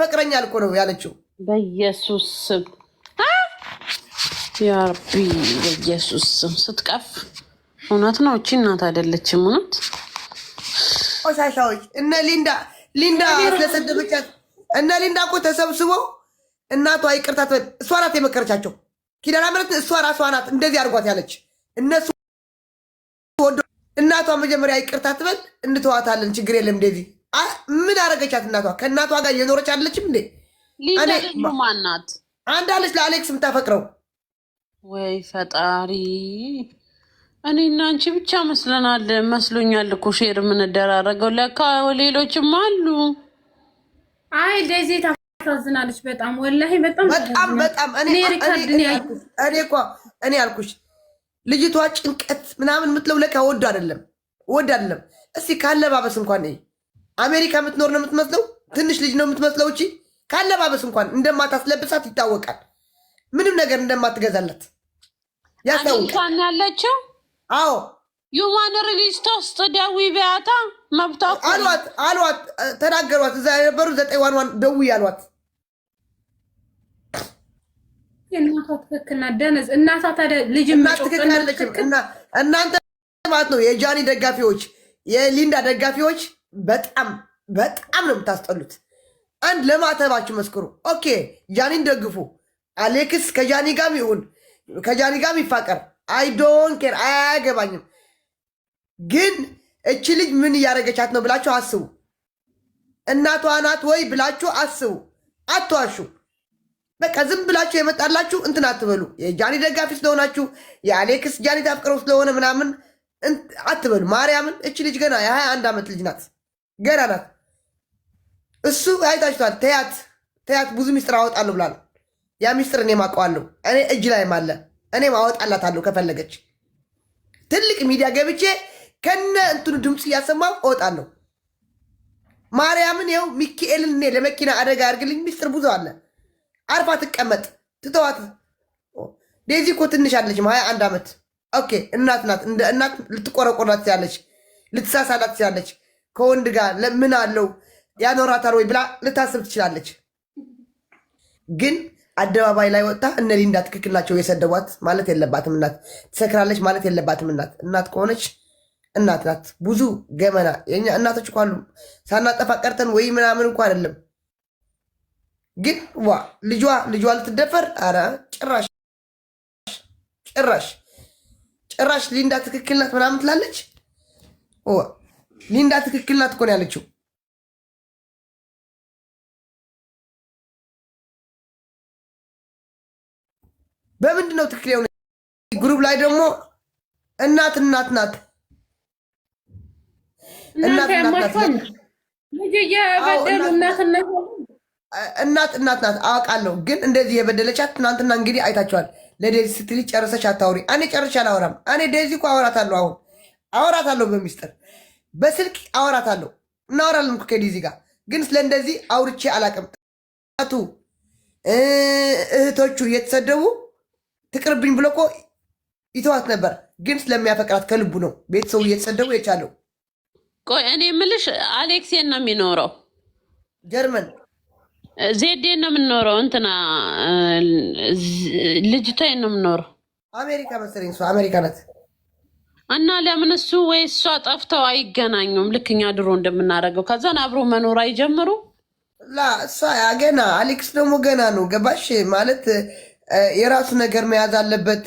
ፈቅረኛል እኮ ነው ያለችው። በኢየሱስ ስም ያ ረቢ፣ በኢየሱስ ስም ስትቀፍ እውነት ነው። እቺ እናት አይደለችም እውነት። ቆሻሻዎች እነ ሊንዳ ስለሰደበቻት እነ ሊንዳ እኮ ተሰብስበው እናቷ ይቅርታ ትበል። እሷ ናት የመከረቻቸው። ኪዳነ ምሕረት እሷ ራሷ ናት እንደዚህ አድርጓት ያለች። እነሱ እናቷ መጀመሪያ ይቅርታ ትበል፣ እንተዋታለን፣ ችግር የለም። እንደዚህ ምን አረገቻት እናቷ? ከእናቷ ጋር እየኖረች አይደለችም እንዴ? ሊንዳ ደግሞ ማናት? አንድ አለች ለአሌክስ የምታፈቅረው። ወይ ፈጣሪ፣ እኔና አንቺ ብቻ መስሎኛል እኮ ሼር የምንደራረገው። ለካ ሌሎችም አሉ። አይ እንደዚህ ታሳዝናለች በጣም ወላሂ፣ በጣም እኔ ያልኩሽ ልጅቷ ጭንቀት ምናምን የምትለው ለካ ወድ አይደለም። እስቲ ካለባበስ እንኳን አሜሪካ የምትኖር ነው የምትመስለው። ትንሽ ልጅ ነው የምትመስለው። እቺ ካለባበስ እንኳን እንደማታስለብሳት ይታወቃል። ምንም ነገር እንደማትገዛለት ያስታውቃል ያለችው። አዎ ዩማን ሪሊስት ውስጥ ደዊ ቢያታ መብቷ አሏት ተናገሯት። እዛ የነበሩ 911 ደዊ ያሏት። እናቷ ትክክል ናት። ደነዝ እናቷ ታዲያ ልጅ እናንተ ማለት ነው የጃኒ ደጋፊዎች፣ የሊንዳ ደጋፊዎች በጣም ነው የምታስጠሉት። አንድ ለማተባችሁ መስክሩ። ኦኬ ጃኒን ደግፉ። አሌክስ ከጃኒ ጋር ይሁን ከጃኒ ጋር ይፋቀር፣ አይ ዶንት ኬር፣ አያገባኝም። ግን እቺ ልጅ ምን እያደረገቻት ነው ብላችሁ አስቡ። እናቷ ናት ወይ ብላችሁ አስቡ። አትዋሹ። በቃ ዝም ብላችሁ የመጣላችሁ እንትን አትበሉ። የጃኒ ደጋፊ ስለሆናችሁ የአሌክስ ጃኒ ታፍቅረው ስለሆነ ምናምን አትበሉ። ማርያምን እቺ ልጅ ገና የ21 ዓመት ልጅ ናት፣ ገና ናት። እሱ አይታችኋል። ተያት ብዙ ሚስጥር አወጣለሁ ብላል። ያ ሚስጥር እኔም አውቀዋለሁ። እኔ እጅ ላይም አለ። እኔም አወጣላታለሁ ከፈለገች። ትልቅ ሚዲያ ገብቼ ከነ እንትኑ ድምፅ እያሰማው እወጣለሁ። ማርያምን ይኸው ሚካኤልን እኔ ለመኪና አደጋ ያርግልኝ። ሚስጥር ብዙ አለ። አርፋ ትቀመጥ፣ ትተዋት። ዴዚ እኮ ትንሽ አለችም፣ 21 ዓመት። ኦኬ እናት ናት። እንደ እናት ልትቆረቆራት ትችላለች፣ ልትሳሳላት ትችላለች። ከወንድ ጋር ምን አለው ያኖራታል ወይ ብላ ልታስብ ትችላለች። ግን አደባባይ ላይ ወጥታ እነ ሊንዳ ትክክል ናቸው የሰደቧት ማለት የለባትም። እናት ትሰክራለች ማለት የለባትም። እናት ከሆነች እናት ናት። ብዙ ገመና የኛ እናቶች እኮ አሉ። ሳናጠፋ ቀርተን ወይ ምናምን እንኳ አይደለም። ግን ልጇ ልትደፈር፣ ኧረ ጭራሽ ሊንዳ ትክክል ናት ምናምን ትላለች። ሊንዳ ትክክል ናት እኮ ነው ያለችው። በምንድን ነው ትክክል የሆነ? ግሩፕ ላይ ደግሞ እናት ናት። እናት ናት አውቃለሁ። ግን እንደዚህ የበደለቻት ትናንትና እንግዲህ አይታችኋል። ለዴዚ ስትል ጨርሰሽ አታውሪ። እኔ ጨርሼ አላወራም። እኔ ዴዚ እኮ አወራታለሁ፣ አወራታለሁ፣ በሚስጥር በስልክ አወራታለሁ። እናወራለን እኮ ከዴዚ ጋር። ግን ስለ እንደዚህ አውርቼ አላቅም። እህቶቹ እየተሰደቡ ትቅርብኝ ብሎ እኮ ይተዋት ነበር። ግን ስለሚያፈቅራት ከልቡ ነው ቤተሰቡ እየተሰደቡ የቻለው። ቆይ እኔ የምልሽ አሌክሴን ነው የሚኖረው ጀርመን፣ ዜዴን ነው የምኖረው፣ እንትና ልጅቷን ነው የምኖረው አሜሪካ መሰለኝ። እሷ አሜሪካ ናት። እና ለምን እሱ ወይ እሷ ጠፍተው አይገናኙም? ልክኛ ድሮ እንደምናደርገው ከዛን አብሮ መኖር አይጀምሩ? እሷ ገና አሌክስ ደግሞ ገና ነው። ገባሽ ማለት የራሱ ነገር መያዝ አለበት።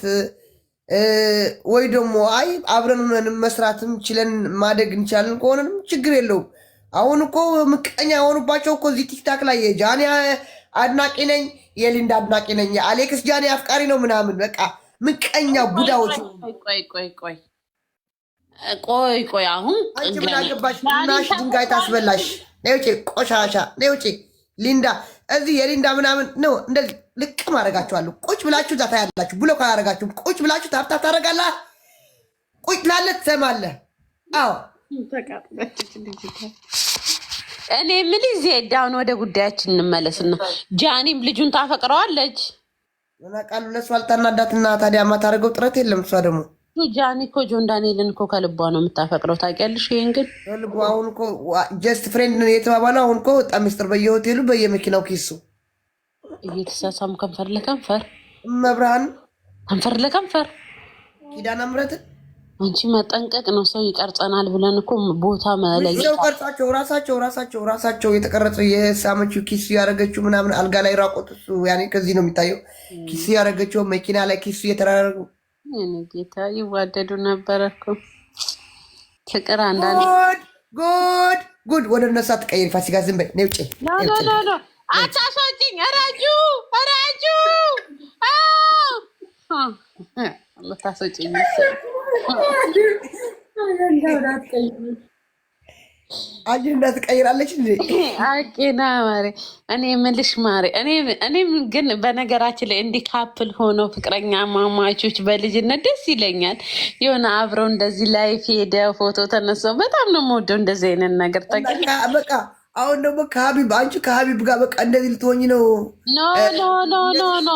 ወይ ደግሞ አይ አብረን መስራትም ችለን ማደግ እንችላለን ከሆነንም ችግር የለውም። አሁን እኮ ምቀኛ የሆኑባቸው እኮ እዚህ ቲክታክ ላይ የጃኒ አድናቂ ነኝ፣ የሊንዳ አድናቂ ነኝ፣ የአሌክስ ጃኒ አፍቃሪ ነው ምናምን፣ በቃ ምቀኛ ቡዳዎች። ቆይ አሁን አንቺ ምን አገባሽ? ናሽ ድንጋይ ታስበላሽ። ነይ ውጪ ቆሻሻ፣ ነይ ውጪ። ሊንዳ እዚህ የሊንዳ ምናምን ነው እንደዚህ ልቅም አደርጋችኋለሁ። ቁጭ ብላችሁ ዛታ ያላችሁ ብሎ ካላረጋችሁ ቁጭ ብላችሁ ታፍታ ታደርጋለህ። ቁጭ ላለህ ትሰማለህ። አዎ እኔ ምን ዜዳውን ወደ ጉዳያችን እንመለስና ጃኒም ልጁን ታፈቅረዋለች። ቃሉ ለእሷ አልታናዳትና ታዲያ ማታደርገው ጥረት የለም። እሷ ደግሞ ጃኒ እኮ ጆን ዳንኤልን እኮ ከልቧ ነው የምታፈቅረው ታውቂያለሽ። ይሄን ግን ከልቧ አሁን እኮ ጀስት ፍሬንድ ነው የተባባለው። አሁን እኮ በጣም ሚስጥር በየሆቴሉ በየመኪናው ኪሱ እየተሳሳሙ ከንፈር ለከንፈር መብርሃን ከንፈር ለከንፈር ኪዳነ ምሕረት አንቺ መጠንቀቅ ነው። ሰው ይቀርጸናል ብለን እኮ ቦታ መለየት ሰው ቀርጻቸው ራሳቸው የተቀረጸ የሳመችው ኪሱ ያደረገችው ምናምን አልጋ ላይ ራቆት እሱ ያኔ ከዚህ ነው የሚታየው። ኪሱ ያደረገችው መኪና ላይ ኪሱ እየተራረጉ ጌታ ይዋደዱ ነበረ እኮ ፍቅር አንዳንዴ ጉድ ወደ እነሱ አትቀይሪ። ፋሲካ ዝም በይ ነይ ውጪ አታስወጪኝ። ራጁ ታስወጪኝ አጀንዳ ትቀይራለች እንዴ? አቄና ማሬ እኔ የምልሽ ማሬ እኔም ግን በነገራችን ላይ እንዲህ ካፕል ሆነው ፍቅረኛ ማማቾች በልጅነት ደስ ይለኛል። የሆነ አብረው እንደዚህ ላይፍ ሄደ ፎቶ ተነሳው በጣም ነው የምወደው እንደዚህ አይነት ነገር በቃ አሁን ደግሞ አንቺ ከሀቢብ ጋር በቃ እንደዚህ ልትሆኝ ነው?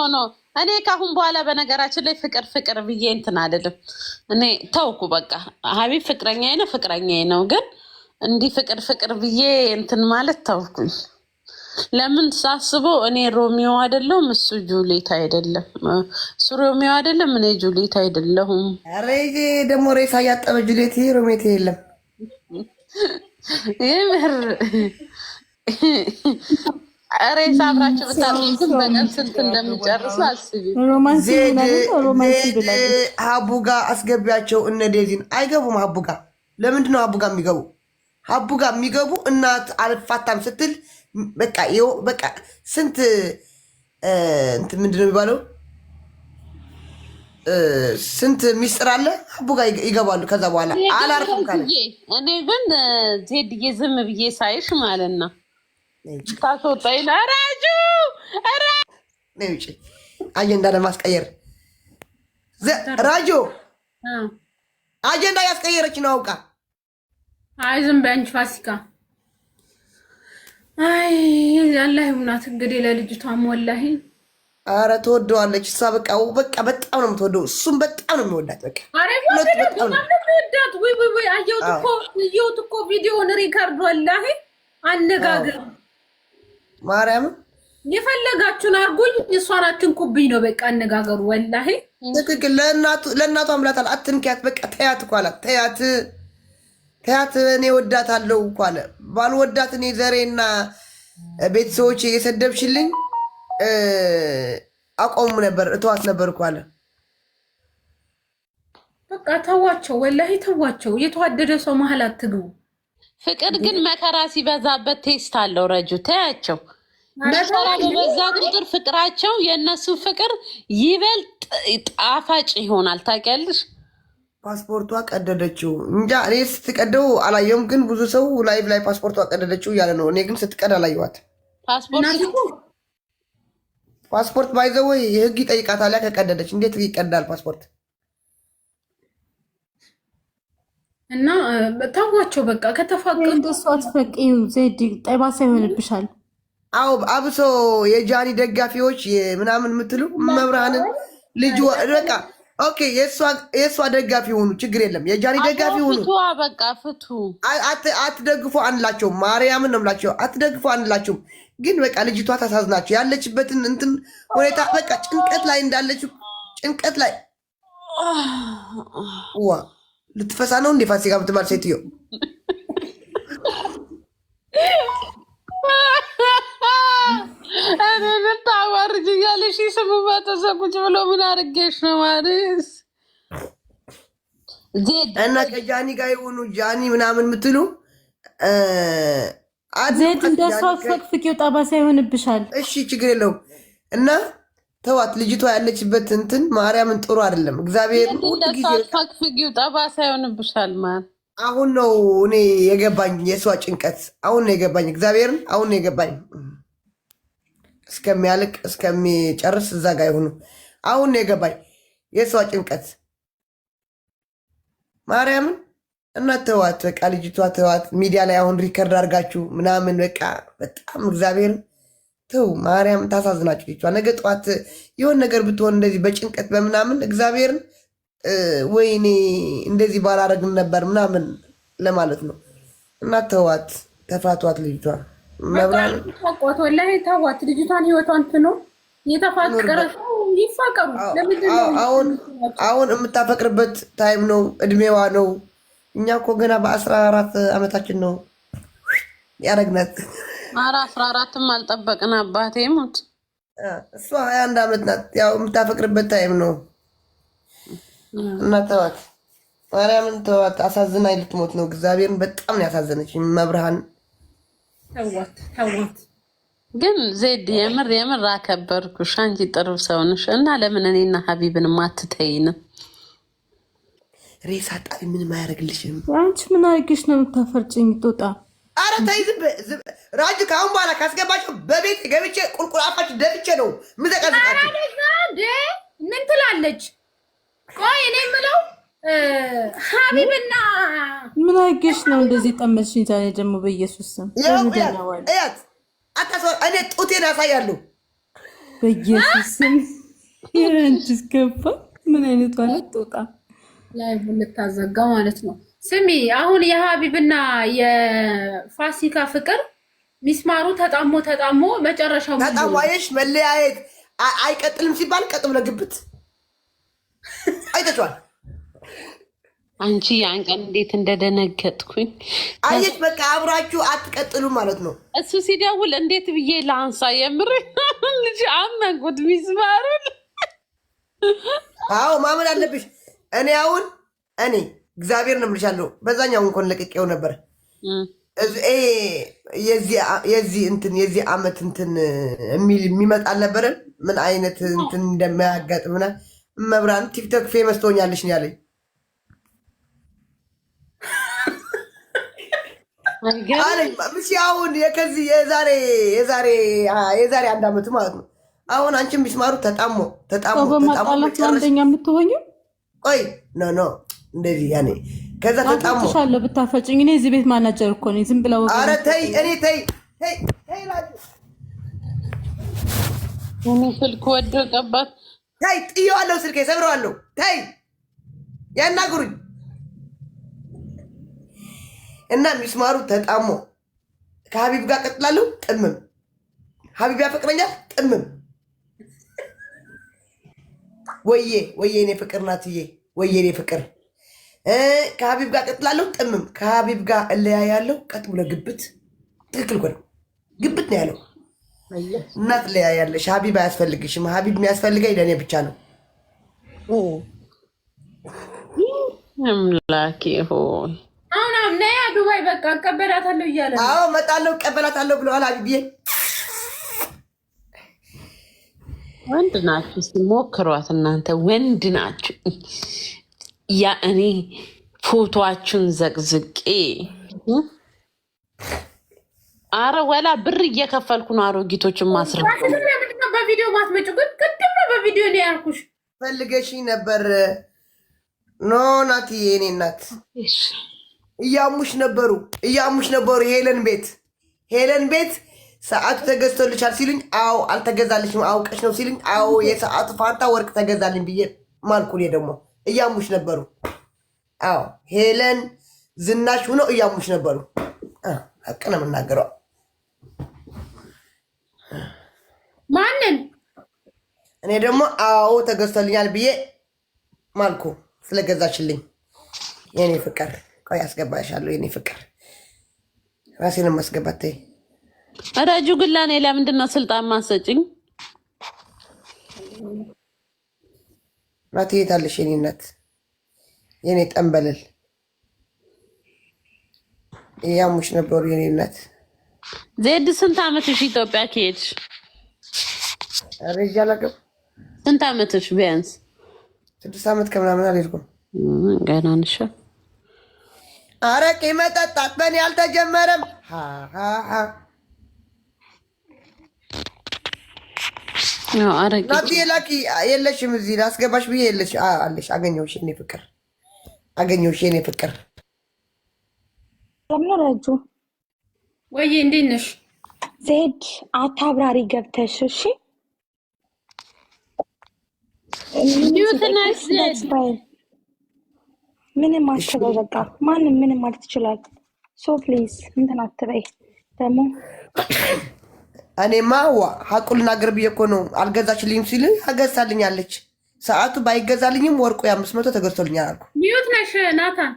ኖ እኔ ከአሁን በኋላ በነገራችን ላይ ፍቅር ብዬ እንትን አይደለም። እኔ ተውኩ በቃ ሀቢብ ፍቅረኛዬ ነው ግን እንዲህ ፍቅር ብዬ እንትን ማለት ተውኩኝ። ለምን ሳስበው እኔ ሮሚዮ አይደለም እሱ ጁሊት አይደለም፣ እሱ ሮሚዮ አይደለም እኔ ጁሊት አይደለሁም። ኧረ ደግሞ ሬሳ እያጠበ ጁሊት ሮሜት የለም። ይምር ሬሳ አብራችሁ ብታጥሉትም በቀን ስንት እንደሚጨርሱ አስቢ። ሀቡ ጋር አስገቢያቸው። እነ ዴዚን አይገቡም ሀቡ ጋር። ለምንድን ነው ሀቡ ጋር የሚገቡ? ሀቡ ጋር የሚገቡ እናት አልፋታም ስትል በቃ ስንት ምንድን ነው የሚባለው ስንት ሚስጥር አለ። ሀቡ ጋር ይገባሉ። ከዛ በኋላ አላርፍም ካለ እኔ ግን ዜድዬ ዝም ብዬ ሳይሽ ማለት ነው ታስወጣኝ ራጁ ውጭ አጀንዳ ለማስቀየር ራጆ አጀንዳ ያስቀየረች ነው አውቃ። አይ ዝም በይ አንቺ ፋሲካ። አይ አላህ ይሁናት እንግዲህ ለልጅቷም ወላሂ። አረ ትወደዋለች እሷ በቃ በጣም ነው የምትወደው። እሱም በጣም ነው የሚወዳት። በቃ አረ ወዳት ወይ አየሁት እኮ ቪዲዮውን ሪካርድ ወላሂ አነጋገር ማርያም የፈለጋችሁን አርጉኝ እሷን አትንኩብኝ ነው በቃ አነጋገሩ ወላሂ ትክክል። ለእናቷ አምላታል አትንኪያት በቃ ተያት እኮ አላት። ተያት እኔ ወዳታለሁ እኮ አለ። ባልወዳት እኔ ዘሬና ቤተሰቦች የሰደብሽልኝ አቆሙ ነበር እተዋት ነበር እኮ አለ። በቃ ተዋቸው ወላሂ ተዋቸው። የተዋደደ ሰው መሀል አትግቡ። ፍቅር ግን መከራ ሲበዛበት ቴስት አለው። ረጁ ተያቸው። መከራ በበዛ ቁጥር ፍቅራቸው የእነሱ ፍቅር ይበልጥ ጣፋጭ ይሆናል። ታውቂያለሽ? ፓስፖርቷ ቀደደችው እንጃ እኔ ስትቀደው አላየውም፣ ግን ብዙ ሰው ላይቭ ላይ ፓስፖርቷ ቀደደችው እያለ ነው። እኔ ግን ስትቀድ አላየዋት። ፓስፖርት ባይዘው የህግ ይጠይቃታል። ከቀደደች እንዴት ይቀዳል ፓስፖርት? እና ታዋቸው በቃ ከተፋቀሩ እንደሱ አትፈቂው ዜድ ጠባሳ ይሆንብሻል። አዎ አብሶ የጃኒ ደጋፊዎች ምናምን የምትሉ መብርሃንን ልጅ በቃ ኦኬ የእሷ ደጋፊ ሆኑ ችግር የለም። የጃኒ ደጋፊ ሆኑ በቃ ፍቱ። አትደግፎ አንላቸው። ማርያምን ነው የምላቸው። አትደግፎ አንላቸውም። ግን በቃ ልጅቷ ታሳዝናቸው ያለችበትን እንትን ሁኔታ በቃ ጭንቀት ላይ እንዳለችው ጭንቀት ላይ ዋ ልትፈሳ ነው እንዴ ፋሲካ ምትባል ሴትዮ? እኔ ልታዋርጅ እያለሽ ስሙ በተሰቁጭ ብሎ ምን አድርጌሽ ነው ማሪስ? እና ከጃኒ ጋር የሆኑ ጃኒ ምናምን የምትሉ ዜድ እንደሷ ፈቅፍቂው ጠባሳ ይሆንብሻል። እሺ ችግር የለውም። እና ተዋት። ልጅቷ ያለችበት እንትን ማርያምን ጥሩ አይደለም። እግዚአብሔር ፈቅፍቂው ጠባሳ ይሆንብሻል። ማን አሁን ነው እኔ የገባኝ የእሷ ጭንቀት አሁን ነው የገባኝ። እግዚአብሔርን አሁን ነው የገባኝ። እስከሚያልቅ እስከሚጨርስ እዛ ጋ ይሁኑ። አሁን ነው የገባኝ የእሷ ጭንቀት ማርያምን። እና ተዋት በቃ ልጅቷ ተዋት። ሚዲያ ላይ አሁን ሪከርድ አድርጋችሁ ምናምን በቃ በጣም እግዚአብሔርን ተው። ማርያም ታሳዝናችሁ ልጅቷ። ነገ ጠዋት የሆን ነገር ብትሆን እንደዚህ በጭንቀት በምናምን እግዚአብሔርን ወይኔ እንደዚህ ባላረግም ነበር ምናምን ለማለት ነው። እና ተዋት፣ ተፋቷት ልጅቷ መብራን ተቋቋት ወላሂ ተዋት ልጅቷን ህይወቷን ትኖ የተፋቀረ ይፋቀሩ። አሁን የምታፈቅርበት ታይም ነው፣ እድሜዋ ነው። እኛ እኮ ገና በ14 ዓመታችን ነው ያረግናት። 14ም አልጠበቅን አባቴ ሞት። እሷ 21 ዓመት ናት። ያው የምታፈቅርበት ታይም ነው። እና ተዋት፣ ማርያምን ተዋት። አሳዝናኝ ልትሞት ነው። እግዚአብሔርን በጣም ነው ያሳዘነች መብርሃን። ተዋት ግን ዜድ የምር አከበርኩሽ። አንቺ ጥሩ ሰው ነሽ። እና ለምን እኔና ሀቢብን ማትተይንም? ሬሳ ጣቢ ምንም አያደርግልሽም። አንቺ ምን አድርግሽ ነው የምታፈርጭኝ? ጦጣ አረ ተይ ዝም ራጁ። ከአሁን በኋላ ካስገባቸው በቤት ገብቼ ቁልቁል አፋች ደፍቼ ነው ምዘቀዝቃቸው። ምን ትላለች? ቆይ እኔ የምለው ሀቢብና ምን አድርግሽ ነው እንደዚህ ጠመድሽኝ? ዛሬ ደግሞ በኢየሱስ ስም እያት አታስወ እኔ ጡቴን ያሳያሉ። በኢየሱስ ስም የአንቺስ ገባ። ምን አይነት ማለት ጦጣ ላይ ልታዘጋ ማለት ነው። ስሚ አሁን የሀቢብና የፋሲካ ፍቅር ሚስማሩ ተጣሞ መጨረሻው ተጣዋየሽ መለያየት አይቀጥልም ሲባል ቀጥ ብለ ግብት አይተቷል። አንቺ ያን ቀን እንዴት እንደደነገጥኩኝ አየሽ። በቃ አብራችሁ አትቀጥሉ ማለት ነው። እሱ ሲደውል እንዴት ብዬ ለአንሳ የምር ልጅ አመንኩት ሚስማሩን። አዎ ማመን አለብሽ። እኔ እግዚአብሔር ነው የምልሻለሁ። በዛኛው እንኳን ለቅቄው ነበር። የዚህ ዓመት እንትን የሚመጣ አልነበረም። ምን አይነት እንትን እንደሚያጋጥምና መብራን ቲክቶክ ፌመስ ትሆኛለሽ ነው ያለኝ። ምስ አሁን ከዚህ የዛሬ 1 ዓመቱ ማለት ነው። አሁን አንቺን ቢስማሩ ተጣሞ በማጣላት አንደኛ የምትሆኝው ቆይ ኖ እንደዚህ ያኔ ከዛ ተጣሞ ተጣምሻለሁ ብታፈጭኝ። እኔ እዚህ ቤት ማናጀር እኮ ነኝ። ዝም ብለው ኧረ ተይ ስልክ ወደቀባት። ተይ ጥዬዋለሁ፣ ስልኬ ሰብረዋለሁ። ተይ ያናግሩኝ እና ሚስማሩ ተጣሞ ከሀቢብ ጋር ቀጥላለሁ። ጥምም ሀቢብ ያፈቅረኛል። ጥምም ወዬ እኔ ፍቅር ናትዬ፣ ወዬ እኔ ፍቅር ከሀቢብ ጋር ቀጥላለሁ። ጥምም ከሀቢብ ጋር እለያያለሁ። ቀጥ ብሎ ግብት። ትክክል እኮ ነው። ግብት ነው ያለው። እና ትለያያለሽ። ሀቢብ አያስፈልግሽም። ሀቢብ የሚያስፈልገኝ ለእኔ ብቻ ነው። አምላኬ ሆይ አሁን ነያ ዱባይ በቃ እቀበላታለሁ እያለ ነው። አዎ እመጣለሁ፣ እቀበላታለሁ ብለዋል ሀቢብዬ። ወንድ ናችሁ፣ እስኪ ሞክሯት እናንተ ወንድ ናችሁ። ያ እኔ ፎቶአችሁን ዘቅዝቄ አረ ወላ ብር እየከፈልኩ ነው አሮጊቶችን ማስረፍ። በቪዲዮ ማስመጭ ግን ቅድም ነው በቪዲዮ ነው ያልኩሽ። ፈልገሽኝ ነበር። ኖ ናትዬ፣ የኔ እናት እያሙሽ ነበሩ። ሄለን ቤት ሰዓቱ ተገዝቶልሻል ሲሉኝ፣ አዎ አልተገዛልሽም አውቀሽ ነው ሲሉኝ፣ አዎ የሰዓቱ ፋንታ ወርቅ ተገዛልኝ ብዬ ማልኩ። ደግሞ እያሙሽ ነበሩ። አዎ ሄለን ዝናሽ ሆኖ እያሙሽ ነበሩ። ሀቅ ነው የምናገረው። ማንን? እኔ ደግሞ አዎ ተገዝቶልኛል ብዬ ማልኩ ስለገዛችልኝ። የኔ ፍቅር ቆይ አስገባሻለሁ። የኔ ፍቅር ራሴን ማስገባት። ተይ ረጁ ግላ እኔ ለምንድን ነው ስልጣን ማሰጭኝ? ናት የታለሽ? የኔ እናት፣ የኔ ጠንበለል ያሙሽ ነበሩ። የኔ እናት ዜድ ስንት ዓመትሽ ኢትዮጵያ ከሄድሽ? ረጃ አላውቅም። ስንት ዓመትሽ? ቢያንስ 6 ዓመት ከምናምን አልሄድኩም። ገና ነሽ። አረቄ መጠጣት በእኔ አልተጀመረም። ናት የላኪ የለሽም። እዚህ ላስገባሽ ብዬ የለሽ አለሽ። አገኘሁሽ የኔ ፍቅር፣ አገኘሁሽ የኔ ፍቅር። ረጁ ወይ እንዴት ነሽ? ዜድ አታብራሪ ገብተሽ። እሺ ምንም አትበይ በቃ ማንም ምንም ማለት ይችላል። ሶ ፕሊዝ እንትን አትበይ ደግሞ እኔማ ሀቁን ልናገር ብዬ እኮ ነው። አልገዛችልኝም ሲል አገዝታልኛለች። ሰዓቱ ባይገዛልኝም ወርቁ 500 ተገዝቶልኛል አልኩ። ሚዩት ነሽ ናታን።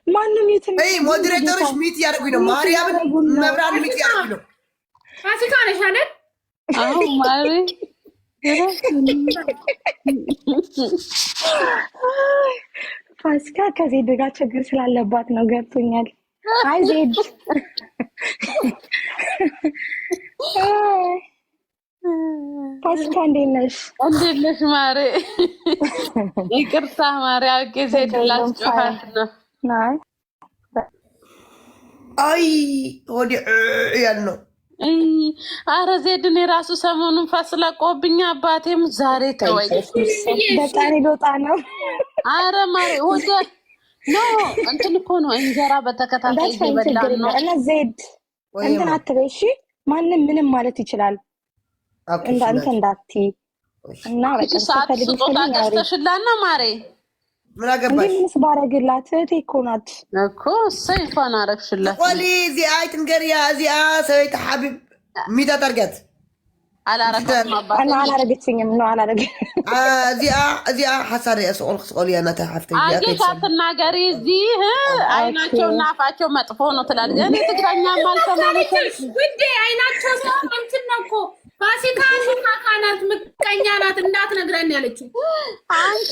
ማንም ሚዩት ነሽ? ሞዴሬተሮች ሚት እያደረጉኝ ነው። ማርያምን መብራን ሚት እያደረጉኝ ነው። ፋሲካ ነሽ አይደል? አዎ ማሪ ፋሲካ ከዜድ ጋር ችግር ስላለባት ነው ገብቶኛል። አይ ዜድ ፋሲካ እንዴት ነሽ? እንዴት ነሽ ማሪ? ይቅርታ ማሪ አውቄ ዜድ ላስጨፋት ነው። አይ ወዲ ያል ነው። አረ ዜድን የራሱ ሰሞኑን ፈስለቆብኛ አባቴም ዛሬ ተወኝ። በጣም ሊወጣ ነው። አረ ማሪ ወደ ኖ እንትን እኮ ነው እንጀራ በተከታታይ እየበላን ነው። እና ዜድ እንትን አትበይ እሺ። ማንም ምንም ማለት ይችላል። እንዳንተ እንዳትዪ እና በቃ ስጦታ ገዝተሽላና ማሬ ምን አገባሽ? ምንስ ባረግላት እህቴ እኮ ናት እኮ እሰይ እንኳን አረግሽላት። ቆሊ እዚኣ አይትንገሪያ እዚኣ ሰበይቲ ሓቢብ ሚታ ታርጋት አላረግሽም አባቴ እና አላረገችኝም ነው አላረግ እዚኣ ሓሳር ያስቆል ክስቆል ያ ናታ ሓፍተኛ አጌታ ተናገሪ እዚህ አይናቸውና አፋቸው መጥፎ ነው ትላለች። እኔ ትግረኛ ማልተማለች ውዴ አይናቸው ሰው እንትን ነው እኮ ፋሲካ ሹካካ ናት፣ ምቀኛ ናት እንዳትነግረን ያለችው አንቺ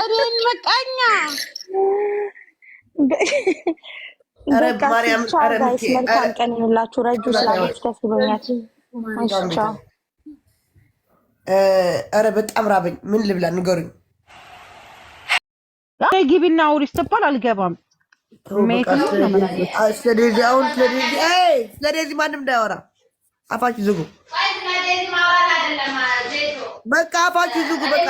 እኔን ምቀኛ። ኧረ ማርያም ኧረ መልካም ቀን ይሁንላችሁ። ረጁ ስላለች ደስ ብሎኛል። ቻው። ኧረ በጣም ራበኝ። ምን ልብላ ንገሩኝ። ግቢና አውሪ ስትባል አልገባም። ስለዚህ አሁን ስለዚህ ማንም እንዳያወራ አፋችሁ ዝጉ። በቃ አፋችሁ ዝጉ። በቃ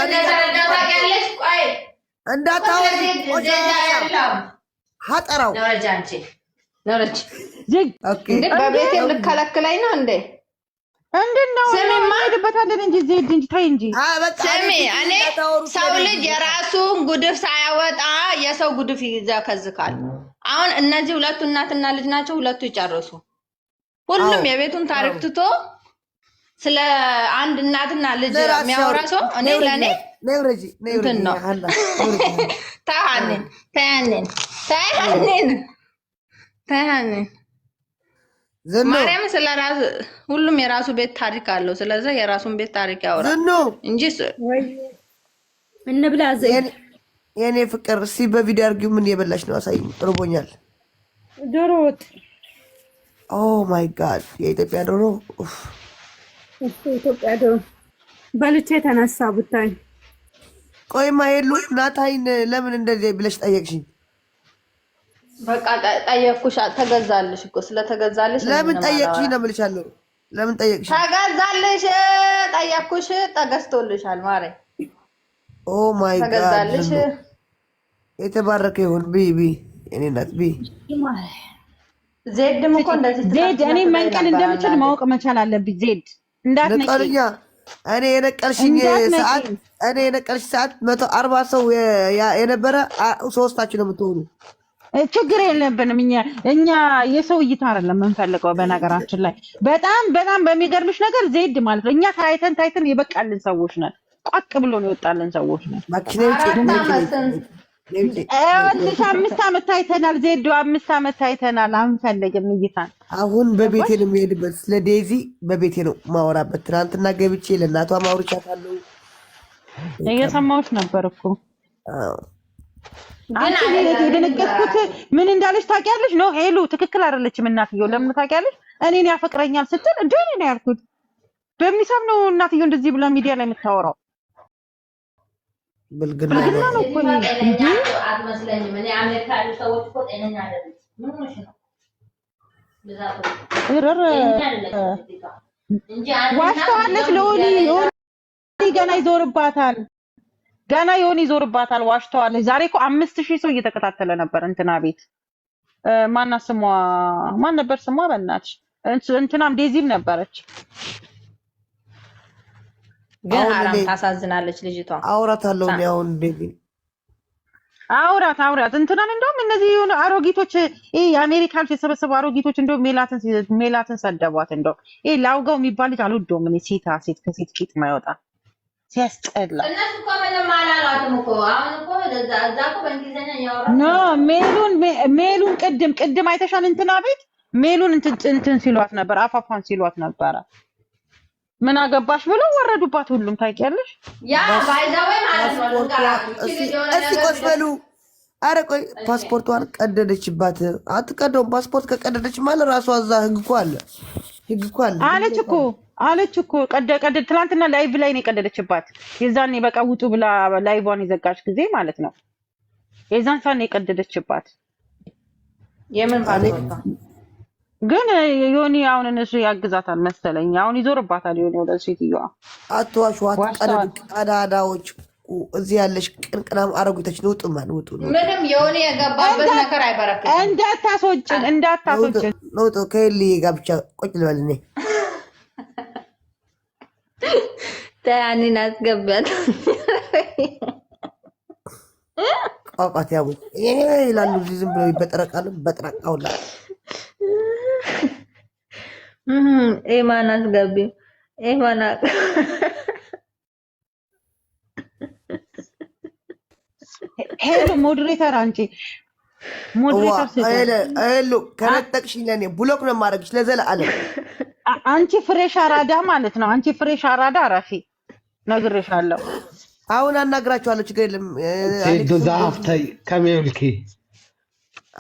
እንዳታወሪ ሀጠራው በቤት ልከለክለኝ ነው እንዴ? እንድነው እንሄድበታለን እንጂ ዜድ እንጂ ታይ እንጂ ስሚ፣ እኔ ሰው ልጅ የራሱን ጉድፍ ሳያወጣ የሰው ጉድፍ ይዘከዝካል። አሁን እነዚህ ሁለቱ እናትና ልጅ ናቸው። ሁለቱ ይጨርሱ። ሁሉም የቤቱን ታሪክ ትቶ ስለ አንድ እናትና ልጅ የሚያወራ ሰው እኔ ለኔ እንትን ነው። ተሃንን ማርያም ስለራሱ ሁሉም የራሱ ቤት ታሪክ አለው። ስለዚህ የራሱን ቤት ታሪክ ያወራል እንጂ እንብላ ዘይት የኔ ፍቅር እስኪ በቪዲዮ አድርጊው። ምን የበላሽ ነው? አሳይኝ። ጥርቦኛል። ዶሮ ወጥ። ኦ ማይ ጋድ! የኢትዮጵያ ዶሮ። ኢትዮጵያ ዶሮ በልቼ የተነሳ ብታይ። ቆይማ የሉ ናታይን ለምን እንደዚህ ብለሽ ጠየቅሽኝ? በቃ ጠየቅኩሽ። ተገዛልሽ እኮ ስለተገዛልሽ ለምን ጠየቅሽኝ ነው የምልሻለሁ። ለምን ጠየቅሽኝ? ተገዛልሽ፣ ጠየቅኩሽ፣ ተገዝቶልሻል። ማሬ ኦ ማይ ጋድ! ተገዛልሽ። የተባረከ ይሁን። ቢ እኔ ናት ቢ ዜድም እኮ እንደዚህ ዜድ እኔ መንቀል እንደምችል ማወቅ መቻል አለብኝ። ዜድ እንዳትነቂ። እኔ የነቀልሽኝ ሰዓት 140 ሰው የነበረ ሶስታችሁ ነው የምትሆኑ። ችግር የለብንም። እኛ የሰው እይታ አይደለም የምንፈልገው። በነገራችን ላይ በጣም በሚገርምሽ ነገር ዜድ ማለት ነው እኛ ታይተን የበቃልን ሰዎች ነን። ቋቅ ብሎ ነው የወጣልን ሰዎች ነን። 5 ዓመት ታይተናል። ዜድ 5 ዓመት ታይተናል። አንፈልግም እይታን። አሁን በቤቴ ነው የሚሄድበት። ስለ ዴዚ በቤቴ ነው ማወራበት። ትናንትና ገብቼ ለእናቷ ማውርቻታለሁ። እየሰማሁሽ ነበር እኮ አንቺ የደነገጥኩት ምን እንዳለች ታውቂያለሽ? ነው ሄሉ ትክክል አይደለችም እናትየው። ለምን ታውቂያለሽ? እኔን ያፈቅረኛል ስትል እንደ እኔ ነው ያልኩት። በሚሰም ነው እናትየው እንደዚህ ብላ ሚዲያ ላይ የምታወራው። ብልግና ነው እኮ እንጂ አትመስለኝም። እኔ አሜሪካ ያሉ ሰዎች እኮ ጤነኛ አይደሉም። ምን ሆነሽ ነው? ዋሽተዋለች። ለሆኒ ገና ይዞርባታል። ዋሽተዋለች። ዛሬ እኮ 5000 ሰው እየተከታተለ ነበር እንትና ቤት። ማን ነበር ስሟ? በእናትሽ እንትናም ዴዚም ነበረች። ግን ሀራም ታሳዝናለች ልጅቷ። አውራታለሁ ነው አሁን ዴዚ አውራት እንትናን እንደውም እነዚህ የሆነ አሮጊቶች የአሜሪካን የሰበሰቡ አሮጊቶች እንደውም ሜላትን ሰደቧት። እንደውም ላውጋው የሚባል ልጅ አልወደውም እኔ ሴት ከሴት ቂጥ ማይወጣ ሲያስጠላ። እነሱ እኮ ምንም አላሏትም እኮ አሁን እኮ እዛ እኮ በእንግሊዝኛ ያወራሉ። ኖ ሜሉን ቅድም አይተሻል? እንትና ቤት ሜሉን እንትን ሲሏት ነበር፣ አፋፋን ሲሏት ነበረ። ምን አገባሽ ብለው ወረዱባት ሁሉም። ታውቂያለሽ? ያ ባይዛው ማለት ነው። እስኪ ቆስበሉ። ኧረ ቆይ ፓስፖርቷን ቀደደችባት። አትቀደውም። ፓስፖርት ከቀደደች ማለት ራሷ እዛ ህግ እኮ አለ አለች እኮ ቀደ ትናንትና ላይቭ ላይ ነው የቀደደችባት። የዛኔ በቃ ውጡ ብላ ላይቭዋን የዘጋች ጊዜ ማለት ነው። የዛን ሰዓት ነው የቀደደችባት። የምን ፓስፖርት ግን ዮኒ አሁን እነሱ ያግዛታል መሰለኝ። አሁን ይዞርባታል ዮኒ ወደ ሴትዮዋ። አትዋሽዋት። ቀዳዳዎች እዚህ ያለሽ ቅንቅናም አረጉቶች ነው። ውጡ። ምንም ዮኒ የገባበት ነገር አይበረክትም። እንዳታስወጭን ነው። ከሊ ጋር ብቻ ቁጭ ልበል እኔ ታያኒን አስገባት ቋቋት ያቡ ይላሉ። ዝም ብለው ይበጠረቃሉ። በጥራቃውላ ኤማን አስገቢ ኤማን ሄሎ ሞዴሬተር አንቺ ሄሎ ከነጠቅሽኝ ለኔ ብሎክ ነው የማደርግሽ ለዘለዓለም። አንቺ ፍሬሽ አራዳ ማለት ነው። አንቺ ፍሬሽ አራዳ አራፊ ነግሬሻለሁ። አሁን አናግራችኋለሁ። ችግር የለም። ሴዶ ዛፍታይ ከመልኪ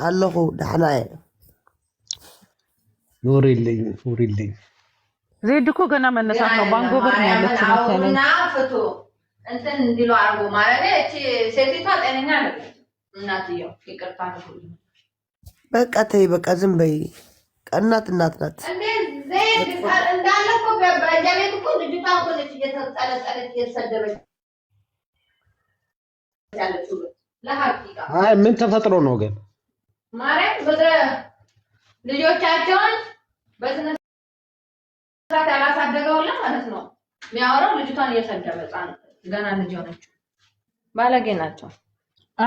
አለሁ ዳህና ኑሪልኝ ዜድ እኮ ገና መነሳት ነው። ባንጎበር ነው ያለች መሰለኝ። ፍቱ እንትን እንዲሉ አርጎ ማለት እቺ ሴቲቷ ጤነኛ ነች። እናትየው ይቅርታ ነው። በቃ ተይ፣ በቃ ዝም በይ። እናት ናት። እንዳለ እኮ በየቤት እኮ ልጅቷ እኮ ነች እየተጠለጠለች እየተሰደበች ያለችው። ለሐቂቃ ምን ተፈጥሮ ነው ግን ማርያም ምድረ ልጆቻቸውን በስነ ስርዓት ያላሳደገውላ ማለት ነው የሚያወራው። ልጅቷን እየሰደበ ገና ልጅ ሆነች። ባለጌ ናቸው።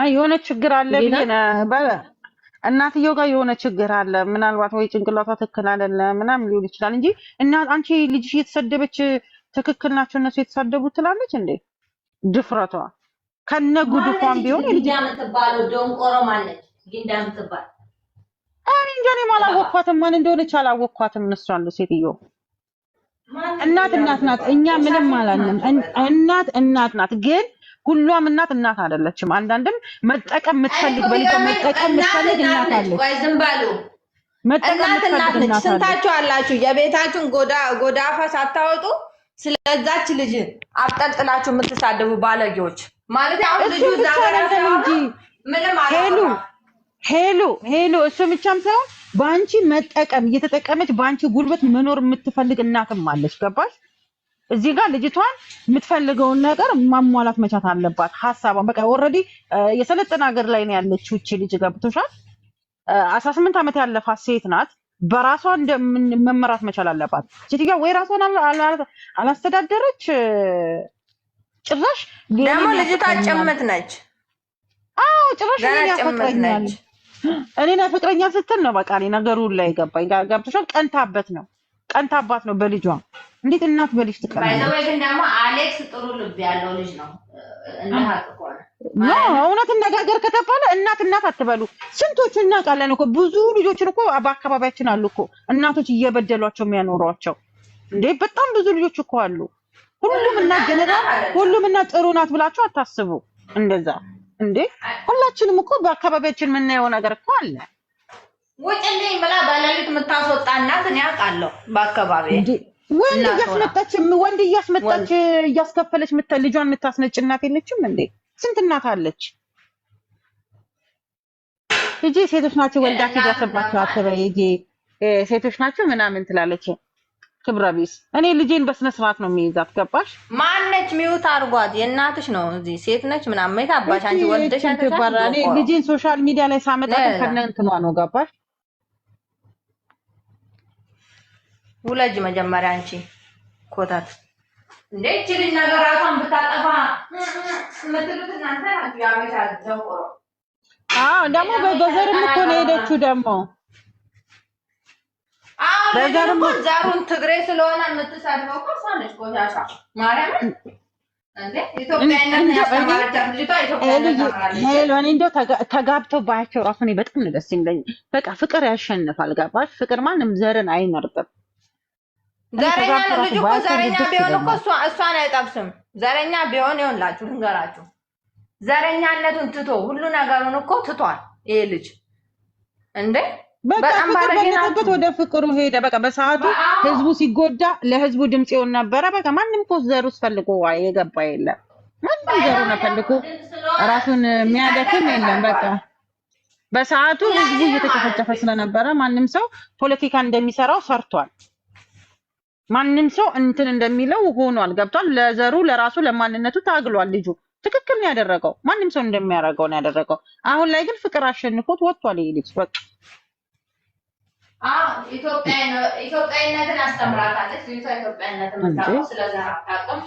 የሆነ ችግር አለ ብዬ እናትየው ጋር የሆነ ችግር አለ። ምናልባት ወይ ጭንቅላቷ ትክክል አይደለም ምናምን ሊሆን ይችላል እንጂ እና አንቺ ልጅሽ እየተሰደበች ትክክል ናቸው እነሱ የተሳደቡት ትላለች እንዴ? ድፍረቷ ከነጉድፏን ቢሆን ጊንዳ የምትባለው ደንቆሮ ማነች? ጊንዳ የምትባል እኔ እንጃ። እኔም አላወኳትም፣ ማን እንደሆነች አላወኳትም። እነሷን ሴትዮ እናት ናት። እኛ ምንም አላልንም። እናት ናት ግን ሁሉም እናት አይደለችም። አንዳንድም መጠቀም የምትፈልግ በልጅ መጠቀም የምትፈልግ እናት አለች። ወይ ዝም በሉ። እናት ነች። ስንታችሁ አላችሁ የቤታችሁን ጎዳፋ ሳታወጡ ስለዛች ልጅ አብጠልጥላችሁ የምትሳደቡ ባለጌዎች ማለት አሁን ልጁ ምንም ሄሎ እሱ ብቻም ሳይሆን በአንቺ መጠቀም እየተጠቀመች በአንቺ ጉልበት መኖር የምትፈልግ እናትም አለች። ገባሽ? እዚህ ጋር ልጅቷን የምትፈልገውን ነገር ማሟላት መቻት አለባት። ሐሳቧን በቃ ኦልሬዲ የሰለጠነ ሀገር ላይ ነው ያለችው እቺ ልጅ። ገብቶሻል? 18 ዓመት ያለፋት ሴት ናት። በራሷ መመራት መቻል አለባት። ሴትዮዋ ወይ ራሷን አላስተዳደረች ጭራሽ ደግሞ ልጅቷ ጭምት ነች። ጭራሽ እኔ ፍቅረኛ ስትል ነው በቃ ነገሩ ላይ ገባኝ። ገብቶሻል? ቀንታባት ነው በልጇ። እንዴት እናት በልጅ ትቀናለች? ባይዘው ግን ደግሞ አሌክስ ጥሩ ልብ ያለው ልጅ ነው። እውነት ነጋገር ከተባለ እናት አትበሉ። ስንቶቹ እናውቃለን እኮ ብዙ ልጆችን እኮ በአካባቢያችን አሉ እኮ እናቶች እየበደሏቸው የሚያኖሯቸው። እንዴ በጣም ብዙ ልጆች እኮ አሉ። ሁሉም እናት ጀነራል ሁሉም እናት ጥሩ ናት ብላችሁ አታስቡ። እንደዛ እንዴ ሁላችንም እኮ በአካባቢያችን የምናየው ነገር እኮ አለ። ወጭልኝ ብላ ባለቤት የምታስወጣ እናት እኔ አውቃለሁ በአካባቢ። ወንድ እያስመጣች እያስከፈለች ልጇን የምታስነጭ እናት የለችም እንዴ? ስንት እናት አለች። ሂጂ ሴቶች ናቸው ወልዳችሁ ያሰባችሁ አትበይ። ሂጂ ሴቶች ናቸው ምናምን ትላለች። ክብረ ቢስ። እኔ ልጄን በስነ ስርዓት ነው የሚይዛት። ገባሽ? ማነች ሚውት አርጓት? የእናትሽ ነው እዚህ ሴት ነች ምናምን ምን ታባሽ አንቺ ወልደሽ አንተ። እኔ ልጄን ሶሻል ሚዲያ ላይ ሳመጣ ከነ እንትኗ ነው። ገባሽ? ውለጅ መጀመሪያ አንቺ ኮታት እንዴ እቺ ልጅ ነገር ራሷን ብታጠፋ ምትሉት እናንተ ናችሁ። ያበሻ ደንቆሮ ደግሞ በዘርም እኮ ነው የሄደችው ደግሞ በዘርም ዘሩን ትግሬ ስለሆነ የምትሰድበው እኮ እሷ ነች። ቆሻሻ ማርያምን እንደው ተጋብተው ባያቸው ራሱ እኔ በጣም ነው ደስ የሚለኝ። በቃ ፍቅር ያሸንፋል። ገባሽ? ፍቅር ማንም ዘርን አይመርጥም። ዘረኛ ልጅ እኮ ዘረኛ ቢሆን እኮ እሷን አይጠብስም። ዘረኛ ቢሆን ይሆንላችሁ ልንገራችሁ፣ ዘረኛነቱን ትቶ ሁሉ ነገሩን እኮ ትቷል ይሄ ልጅ እንዴ። በጣም ባለጌናበት ወደ ፍቅሩ ሄደ። በቃ በሰዓቱ ህዝቡ ሲጎዳ ለህዝቡ ድምጽ ይሆን ነበረ። በቃ ማንም እኮ ዘሩ ፈልጎ የገባ የለም። ማንም ዘሩን ፈልጎ ራሱን የሚያደክም የለም። በቃ በሰዓቱ ህዝቡ እየተጨፈጨፈ ስለነበረ ማንም ሰው ፖለቲካ እንደሚሰራው ሰርቷል። ማንም ሰው እንትን እንደሚለው ሆኗል። ገብቷል። ለዘሩ ለራሱ ለማንነቱ ታግሏል። ልጁ ትክክል ነው ያደረገው። ማንም ሰው እንደሚያደርገው ነው ያደረገው። አሁን ላይ ግን ፍቅር አሸንፎት ወጥቷል ይሄ ልጅ በቃ ኢትዮጵያዊነትን አስተምራታለች። ኢትዮጵያዊነትን መጣው ስለዚህ አታውቅም።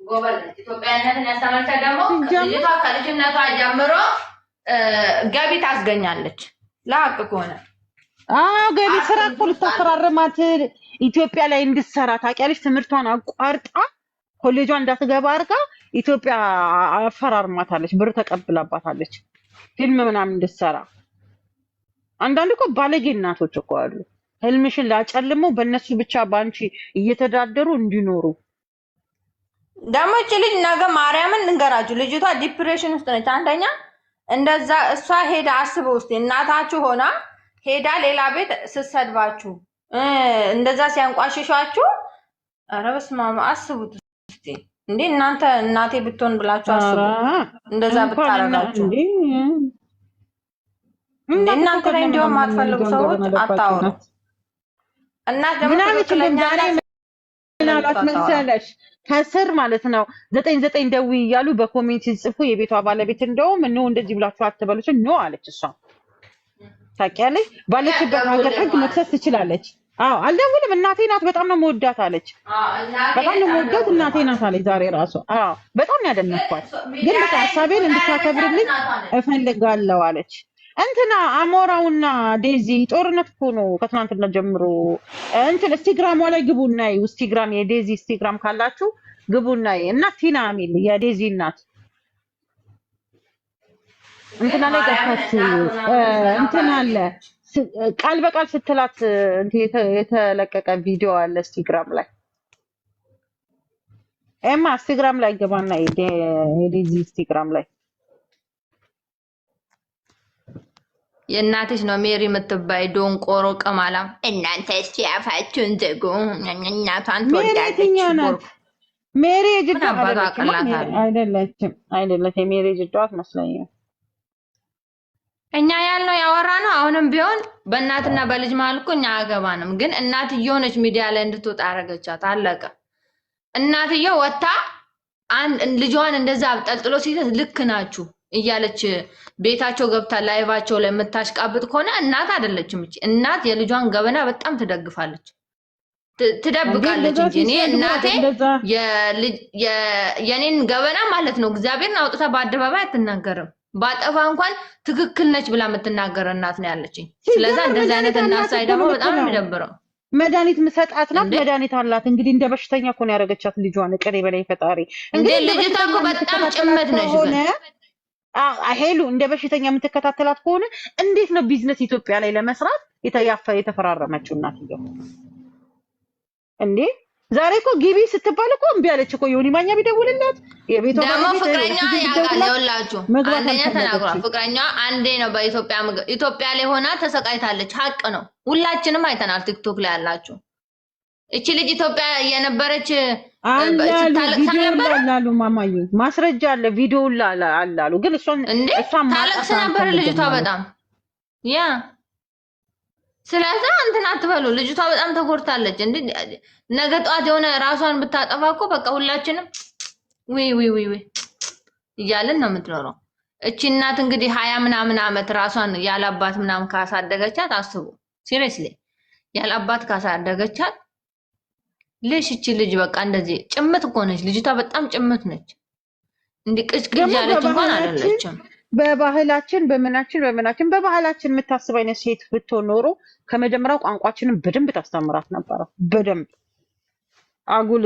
ጎበዝ ነች። ኢትዮጵያዊነትን ያስተምራታ ደግሞ ልጅቷ ከልጅነቷ ጀምሮ ገቢ ታስገኛለች። ለሀቅ ከሆነ ገቢ ስራ እኮ ልታፈራርማት ኢትዮጵያ ላይ እንድትሰራ ታውቂያለሽ። ትምህርቷን አቋርጣ ኮሌጇን እንዳትገባ አድርጋ ኢትዮጵያ አፈራርማታለች። ብር ተቀብላባታለች ፊልም ምናምን እንድትሰራ። አንዳንድ እኮ ባለጌ እናቶች እኮ አሉ። ህልምሽን ላጨልመው በእነሱ ብቻ ባንቺ እየተዳደሩ እንዲኖሩ። ደግሞ እቺ ልጅ ነገ ማርያምን እንገራችሁ ልጅቷ ዲፕሬሽን ውስጥ ነች። አንደኛ እንደዛ እሷ ሄዳ አስበው ውስጥ እናታችሁ ሆና ሄዳ ሌላ ቤት ስትሰድባችሁ እንደዛ ሲያንቋሽሿችሁ፣ ኧረ በስመ አብ አስቡት እስቲ እንዴ እናንተ እናቴ ብትሆን ብላችሁ አስቡ። እንደዛ ብታረጋችሁ እናንተ ላይ እንዲያውም የማትፈልጉ ሰዎች አታውሩ። እናት ደግሞ ምናልባት መሰለሽ ከስር ማለት ነው 99 ደውይ እያሉ በኮሜንት ሲጽፉ የቤቷ ባለቤት እንደውም ነው እንደዚህ ብላችሁ አትበሉች ነው አለች። እሷ ታውቂያለሽ ባለችበት ሀገር ህግ መክሰስ ትችላለች። አልደውልም እናቴ ናት በጣም ነው መወዳት አለች። በጣም ነው መወዳት እናቴ ናት አለች። ዛሬ ራሱ በጣም ያደነኳት ግን በቃ ሀሳቤን እንድታከብርልኝ እፈልጋለሁ አለች። እንትና አሞራውና ዴዚ ጦርነት እኮ ነው ከትናንትና ጀምሮ። እንትን ኢንስታግራም ላይ ግቡና ኢንስታግራም የዴዚ ኢንስታግራም ካላችሁ ግቡና እና ቲና ሚል የዴዚ እናት እንትና ላይ ገብታችሁ እንትና አለ ቃል በቃል ስትላት የተለቀቀ ቪዲዮ አለ ኢንስታግራም ላይ። ኢንስታግራም ላይ ገባና የዴዚ ኢንስታግራም ላይ የእናትሽ ነው ሜሪ የምትባይ ዶንቆሮ ቀማላም። እናንተ እስቲ አፋችሁን ዘጉ። እናቷን ትወዳለች። ሜሪ ጅዳ አይደለችም። ሜሪ ጅዳ አትመስለኝም። እኛ ያልነው ያወራ ነው። አሁንም ቢሆን በእናትና በልጅ መሀል እኮ እኛ አገባንም። ግን እናትየው ነች ሚዲያ ላይ እንድትወጣ አደረገቻት። አለቀ። እናትየው ወጣ ልጇን እንደዛ አብጠልጥሎ ሲተት ልክ ናችሁ እያለች ቤታቸው ገብታ ላይቫቸው ላይ የምታሽቃብጥ ከሆነ እናት አይደለችም። እቺ እናት የልጇን ገበና በጣም ትደግፋለች፣ ትደብቃለች እንጂ እኔ እናቴ የኔን ገበና ማለት ነው እግዚአብሔርን አውጥታ በአደባባይ አትናገርም። ባጠፋ እንኳን ትክክል ነች ብላ የምትናገር እናት ነው ያለችኝ። ስለዚህ እንደዚህ አይነት እናት ሳይ ደግሞ በጣም የሚደብረው መድኃኒት ምሰጣት ናት። መድኃኒት አላት እንግዲህ እንደ በሽተኛ እኮ ነው ያደረገቻት ልጇን። ቅሬ በላይ ፈጣሪ እንግዲህ ልጅቷ እኮ በጣም ጭምት ነች ግን ሄሉ እንደ በሽተኛ የምትከታተላት ከሆነ እንዴት ነው ቢዝነስ ኢትዮጵያ ላይ ለመስራት የተፈራረመችው? እናትየው እንዴ ዛሬ እኮ ግቢ ስትባል እኮ እምቢ አለች እኮ። ዮኒ ማኛ ቢደውልላት የቤቷ ደግሞ ፍቅረኛ ያውቃል። ይኸውላችሁ አንደኛ ተናግሯል። ፍቅረኛ አንዴ ነው በኢትዮጵያ ኢትዮጵያ ላይ ሆና ተሰቃይታለች። ሀቅ ነው፣ ሁላችንም አይተናል። ቲክቶክ ላይ ያላችሁ እቺ ልጅ ኢትዮጵያ የነበረች ታለቅስ ነበር አላሉ። ማማዬ ማስረጃ አለ፣ ቪዲዮ አላሉ። ግን እሷን ታለቅስ ነበር ልጅቷ በጣም ያ። ስለዚህ እንትን አትበሉ። ልጅቷ በጣም ተጎድታለች። እንዴ ነገ ጠዋት የሆነ ራሷን ብታጠፋ እኮ በቃ ሁላችንም ወይ እያልን ነው የምትኖረው። እቺ እናት እንግዲህ 20 ምናምን ዓመት ራሷን ያላባት ምናምን ካሳደገቻት አስቡ። ሲሪየስሊ ያላባት ካሳደገቻት ልጅ እቺ ልጅ በቃ እንደዚህ ጭምት እኮ ነች ልጅቷ። በጣም ጭምት ነች። እንዲህ ቅጭቅጭ ያለች እንኳን አይደለችም። በባህላችን በባህላችን የምታስብ አይነት ሴት ብትሆን ኖሮ ከመጀመሪያው ቋንቋችንን በደንብ ታስተምራት ነበረ። በደንብ አጉል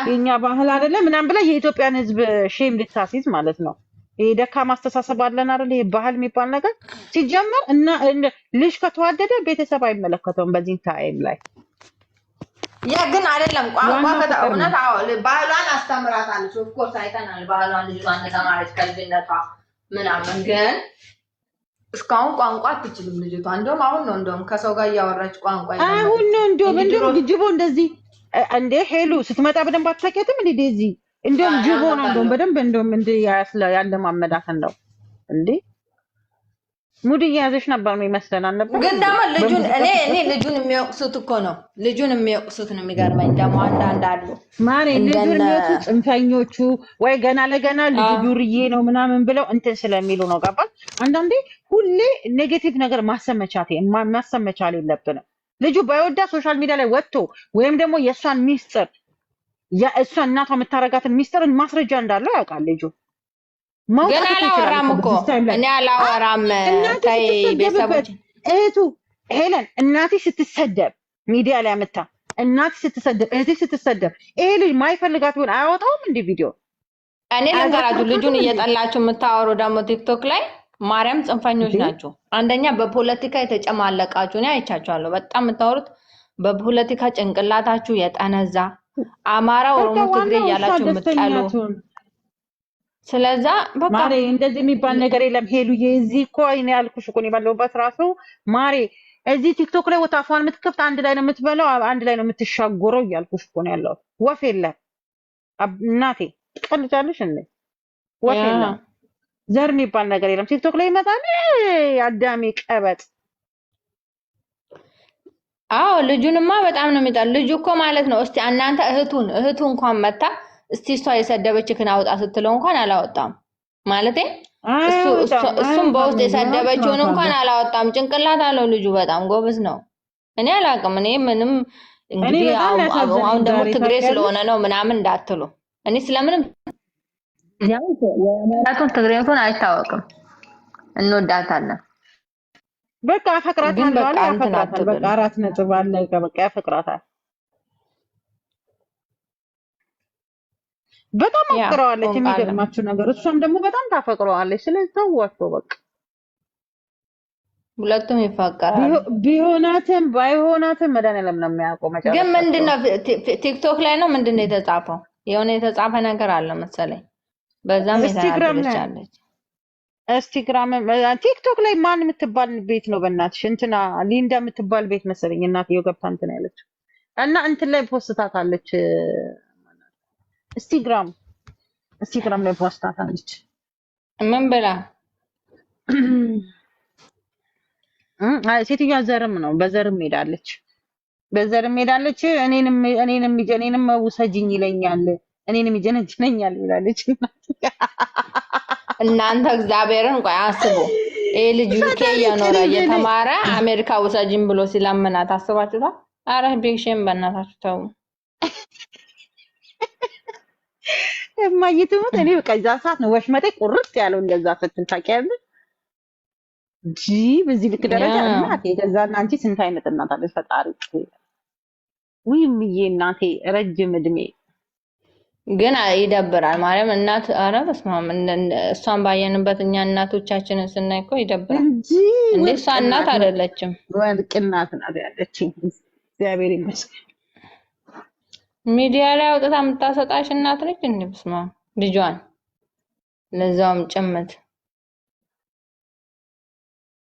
የኛ ባህል አይደለም ምናምን ብላ የኢትዮጵያን ሕዝብ ሼም ልታስይዝ ማለት ነው። ይሄ ደካማ አስተሳሰብ አለን አይደል? ይሄ ባህል የሚባል ነገር ሲጀመር እና ልጅ ከተዋደደ ቤተሰብ አይመለከተውም በዚህ ታይም ላይ ግን አይደለም ቋንቋ ከተእውነት ባህሏን አስተምራታለች። ኦፍ ኮርስ አይተናል ባህሏን ልጅቷን ተማረች ከልጅነቷ ምናምን፣ ግን እስካሁን ቋንቋ አትችልም ልጅቷ። እንደውም አሁን ነው እንደውም ከሰው ጋር እያወራች ቋንቋ አሁን ነው እንደውም ጅቦ እንደዚህ እንደ ሄሉ ስትመጣ በደንብ አትሰቂያትም እንዴ? እዚህ እንደውም ጅቦ ነው እንደውም በደንብ እንደውም እንደ ያለማመዳት እንደው እንዴ ሙድ እየያዘች ነበር የሚመስለን አልነበር? ግን ደግሞ ልጁን እኔ ልጁን የሚወቅሱት እኮ ነው ልጁን የሚወቅሱት ነው የሚገርመኝ። ደግሞ አንዳንድ አሉ ማሬ ልጁን የሚወቅሱት ጽንፈኞቹ ወይ ገና ለገና ልጁ ዱርዬ ነው ምናምን ብለው እንትን ስለሚሉ ነው። ገባል? አንዳንዴ ሁሌ ኔጌቲቭ ነገር ማሰመቻት የለብንም። ልጁ ባይወዳ ሶሻል ሚዲያ ላይ ወጥቶ ወይም ደግሞ የእሷን ሚስጥር የእሷን እናቷ የምታረጋትን ሚስጥርን ማስረጃ እንዳለው ያውቃል ልጁ። ግን አላወራም እኮ እኔ አላወራም። ታይ ቤተሰቦች እህቱ ሄለን እናቴ ስትሰደብ ሚዲያ ላይ አመጣ እናቴ ስትሰደብ እህቴ ስትሰደብ ይሄ ልጅ ማይፈልጋት ቢሆን አያወጣውም እንደ ቪዲዮ። እኔ ልንገራችሁ ልጁን እየጠላችሁ የምታወሩ ደግሞ ቲክቶክ ላይ ማርያም ጽንፈኞች ናቸው። አንደኛ በፖለቲካ የተጨማለቃችሁ እኔ አይቻችኋለሁ። በጣም የምታወሩት በፖለቲካ ጭንቅላታችሁ የጠነዛ አማራ፣ ኦሮሞ፣ ትግሬ እያላችሁ የምትጠሉ ስለዛ በቃ ማሬ እንደዚህ የሚባል ነገር የለም። ሄሉዬ እዚህ እኮ እኔ ያልኩሽ እኮ ነው ባለውበት ራሱ ማሬ እዚህ ቲክቶክ ላይ ወታፏን የምትከፍት አንድ ላይ ነው የምትበላው፣ አንድ ላይ ነው የምትሻጎረው እያልኩሽ እኮ ነው ያለው። ወፍ የለም እናቴ ትቀልጃለሽ እንዴ? ወፍ የለም ዘር የሚባል ነገር የለም። ቲክቶክ ላይ ይመጣል አዳሚ ቀበጥ። አዎ ልጁንማ በጣም ነው የሚጣል ልጁ እኮ ማለት ነው። እስቲ እናንተ እህቱ እንኳን መታ እስቲ እሷ የሰደበችክን አውጣ ስትለው እንኳን አላወጣም። ማለቴ እሱም በውስጥ የሰደበችውን እንኳን አላወጣም። ጭንቅላት አለው ልጁ በጣም ጎበዝ ነው። እኔ አላውቅም። እኔ ምንም እንግዲህ አሁን ደግሞ ትግሬ ስለሆነ ነው ምናምን እንዳትሉ። እኔ ስለምንም የአማራቱን ትግሬቱን አይታወቅም። እንወዳታለን በቃ አፈቅራታለሁ። በቃ 4 ነጥብ አለ። በቃ ያፈቅራታል። በጣም አፍቅረዋለች። የሚገርማችሁ ነገር እሷም ደግሞ በጣም ታፈቅረዋለች። ስለዚህ ተዋቸው በቃ ሁለቱም ይፋቀራሉ። ቢሆናትም ባይሆናትም መድኃኒዓለም ነው የሚያውቀው። መጨረሻ ግን ምንድነው ቲክቶክ ላይ ነው ምንድነው የተጻፈው? የሆነ የተጻፈ ነገር አለ መሰለኝ። በዛም የተናገረቻለች ኢንስታግራም ቲክቶክ ላይ ማን የምትባል ቤት ነው በእናትሽ እንትና ሊንዳ የምትባል ቤት መሰለኝ እናትየው ገብታ እንትን ያለች እና እንትን ላይ ፖስታታለች። ኢንስታግራም ላይ ፖስታታለች። ምን ብላ? ሴትዮዋ ዘርም ነው በዘርም ሄዳለች። እኔንም ውሰጂኝ ይለኛል እኔንም ይጀነጅነኛል ይላለች። እናንተ እግዚአብሔርን ቆይ አስቡ። ይሄ ልጅ ዩኬ እየኖረ እየተማረ አሜሪካ ውሰጂኝ ብሎ ሲለምናት አስባችሁታል? አረ ቢግሼም በእናታችሁ ተው። የማይትሙት እኔ በቃ እዛ ሰዓት ነው ወሽመጤ ቁርጥ ያለው እንደዛ ስትል ታውቂያለሽ እንጂ በዚህ ልክ ደረጃ እናቴ ከዛና አንቺ ስንት አይነት እናት አለሽ ፈጣሪ ወይ ምዬ እናቴ ረጅም እድሜ ግን ይደብራል። ማርያም እናት አረ በስመ አብ እሷን ባየንበት እኛ እናቶቻችንን ስናይ እኮ ይደብራል እንጂ እሷ እናት አይደለችም። ወርቅ እናት ናት ያለችኝ እግዚአብሔር ይመስገን። ሚዲያ ላይ አውጥታ የምታሰጣሽ እናት ነች እንዴ? በስመ አብ ልጇን ለዛውም ጭምት